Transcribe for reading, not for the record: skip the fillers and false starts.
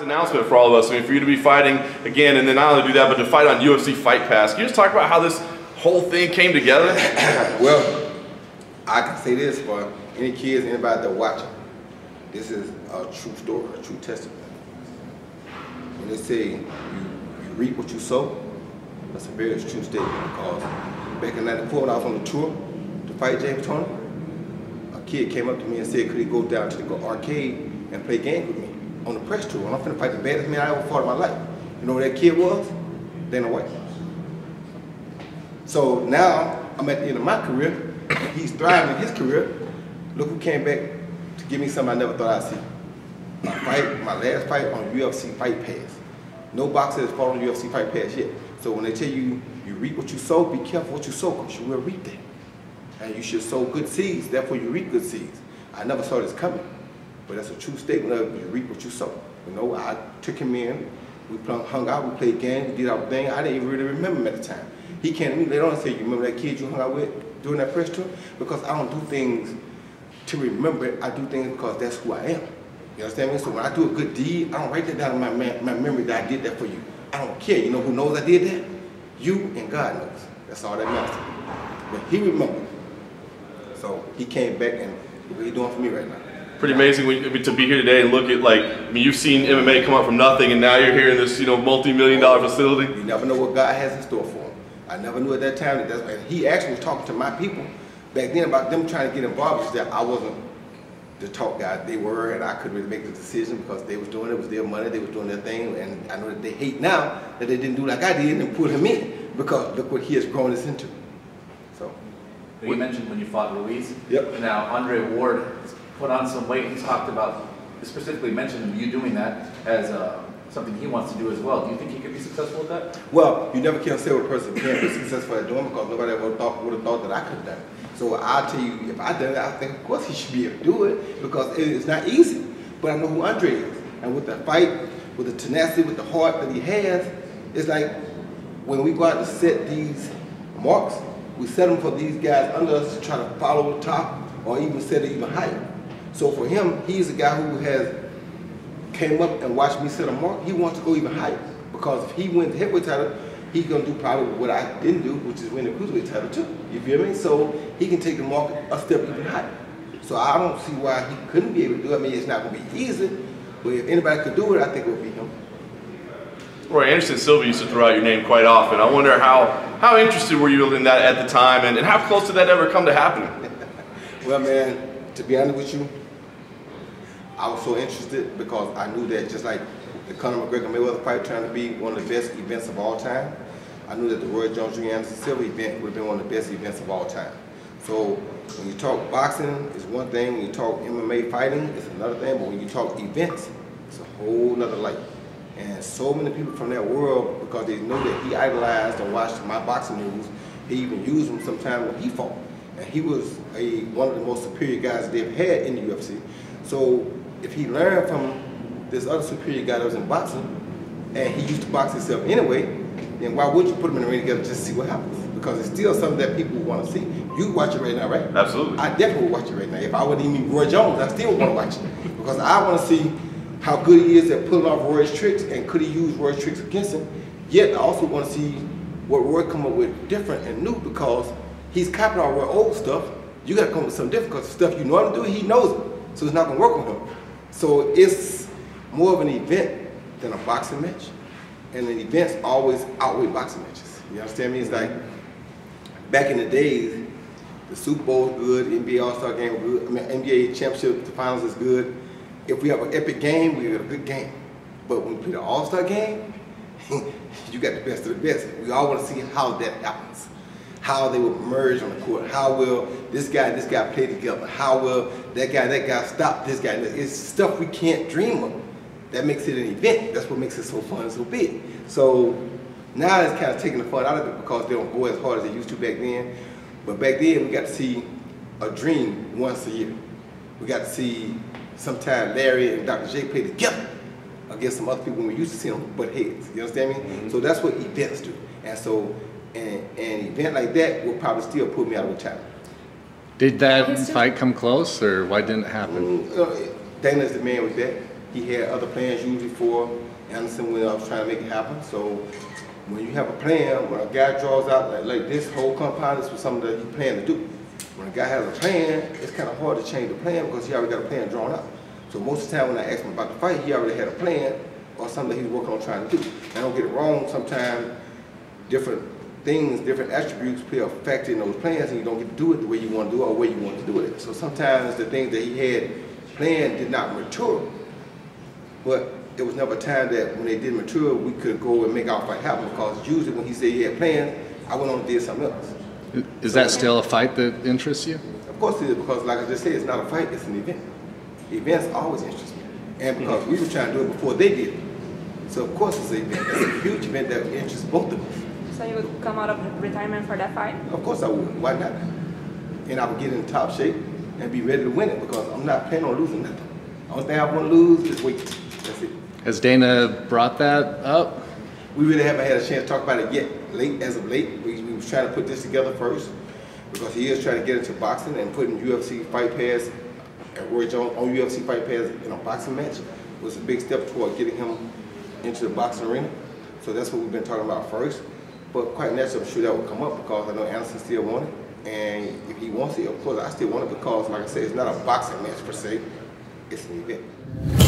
announcement for all of us. I mean, for you to be fighting again, and then not only do that, but to fight on UFC Fight Pass. Can you just talk about how this whole thing came together? Well, I can say this for any kids, anybody that watching. This is a true story, a true testament. When they say you reap what you sow, that's a very true statement, because back in '94 when I was on the tour to fight James Toney, a kid came up to me and said, could he go down to the arcade and play games with me on the press tour? And I'm finna fight the baddest man I ever fought in my life. You know who that kid was? Dana White. So now I'm at the end of my career. He's thriving in his career. Look who came back to give me something I never thought I'd see. My last fight on UFC Fight Pass. No boxer has fought on UFC Fight Pass yet. So when they tell you, you reap what you sow, be careful what you sow, because you will reap that. And you should sow good seeds, therefore you reap good seeds. I never saw this coming, but that's a true statement of you reap what you sow. You know, I took him in, we hung out, we played games, we did our thing. I didn't even really remember him at the time. He came to me later on and said, you remember that kid you hung out with during that press tour? Because I don't do things to remember it, I do things because that's who I am. You understand me? So when I do a good deed, I don't write that down in my memory that I did that for you. I don't care. You know who knows I did that? You and God knows. That's all that matters. But he remembered. So he came back, and what he's doing for me right now. Pretty amazing to be here today and look at, like, I mean, you've seen MMA come up from nothing, and now you're here in this, you know, multi-million-dollar facility. You never know what God has in store for him. I never knew at that time that and he actually was talking to my people back then about them trying to get involved, because that I wasn't the talk guy. They were, and I couldn't really make the decision because they was doing it. It was their money. They was doing their thing, and I know that they hate now that they didn't do like I did and put him in, because look what he has grown us into. So. You mentioned when you fought Ruiz. Yep. Now Andre Ward has put on some weight. He's talked about, specifically mentioned you doing that as something he wants to do as well. Do you think he could be successful with that? Well, you never can say what a person can't be successful at doing, because nobody ever would have thought that I could have done it. So I'll tell you, if I done it, I think of course he should be able to do it, because it's not easy. But I know who Andre is, and with the fight, with the tenacity, with the heart that he has, it's like when we go out to set these marks, we set them for these guys under us to try to follow the top, or even set it even higher. So for him, he's a guy who has came up and watched me set a mark. He wants to go even higher, because if he wins the heavyweight title, he's gonna do probably what I didn't do, which is win the cruiserweight title too. You feel me? So he can take the mark a step even higher. So I don't see why he couldn't be able to do it. I mean, it's not gonna be easy, but if anybody could do it, I think it would be him. Roy, Anderson Silva used to throw out your name quite often. I wonder how interested were you in that at the time, and how close did that ever come to happening? Well, man, to be honest with you, I was so interested because I knew that just like the Conor McGregor-Mayweather fight trying to be one of the best events of all time, I knew that the Roy Jones Jr. Anderson Silva event would have been one of the best events of all time. So when you talk boxing, it's one thing. When you talk MMA fighting, it's another thing. But when you talk events, it's a whole nother light. And so many people from that world, because they know that he idolized and watched my boxing moves, he even used them sometimes when he fought. And he was one of the most superior guys they've had in the UFC. So if he learned from this other superior guy that was in boxing, and he used to box himself anyway, then why would you put them in the ring together just to see what happens? Because it's still something that people want to see. You watch it right now, right? Absolutely. I definitely would watch it right now. If I would even Roy Jones, I still want to watch it. Because I want to see how good he is at pulling off Roy's tricks, and could he use Roy's tricks against him. Yet I also want to see what Roy come up with different and new, because he's copying all Roy's old stuff. You got to come up with something different, because the stuff you know him to do, he knows it. So it's not going to work on him. So it's more of an event than a boxing match. And the events always outweigh boxing matches. You understand me? It's like back in the days, the Super Bowl is good, the NBA All-Star game is good, I mean, NBA Championship, the finals is good. If we have an epic game, we have a good game. But when we play the All-Star game, you got the best of the best. We all want to see how that happens. How they will merge on the court. How will this guy play together? How will that guy stop this guy? It's stuff we can't dream of. That makes it an event. That's what makes it so fun and so big. So now it's kind of taking the fun out of it, because they don't go as hard as they used to back then. But back then we got to see a dream once a year. We got to see sometime Larry and Dr. J play together against some other people when we used to see them butt heads. You understand me? Mm-hmm. So that's what events do. And so an event like that will probably still put me out of retirement. Did that fight come close, or why didn't it happen? Dana's the man with that. He had other plans usually for Anderson when I was trying to make it happen. So when you have a plan, when a guy draws out like this whole compound is for something that you plan to do. When a guy has a plan, it's kind of hard to change the plan because he already got a plan drawn out. So most of the time when I ask him about the fight, he already had a plan or something that he was working on trying to do. And I don't get it wrong, sometimes different things, different attributes play a factor in those plans and you don't get to do it the way you want to do it or where you want to do it. So sometimes the things that he had planned did not mature. But it was never a time that when they did mature, we could go and make our fight happen because usually when he said he had plans, I went on and did something else. Is that still a fight that interests you? Of course it is, because like I just said, it's not a fight, it's an event. Events always interest me. And because we were trying to do it before they did it. So of course it's an event. It's a huge event that interests both of us. So you would come out of retirement for that fight? Of course I would. Why not? And I would get in top shape and be ready to win it because I'm not planning on losing nothing. The only thing I want to lose is weight. That's it. Has Dana brought that up? We really haven't had a chance to talk about it yet. As of late, we was trying to put this together first because he is trying to get into boxing and putting UFC Fight Pass and Roy Jones on UFC Fight Pass in a boxing match was a big step toward getting him into the boxing arena. So that's what we've been talking about first. But quite naturally, I'm sure that will come up because I know Anderson still wants it. And if he wants it, of course, I still want it because, like I said, it's not a boxing match per se. It's an event.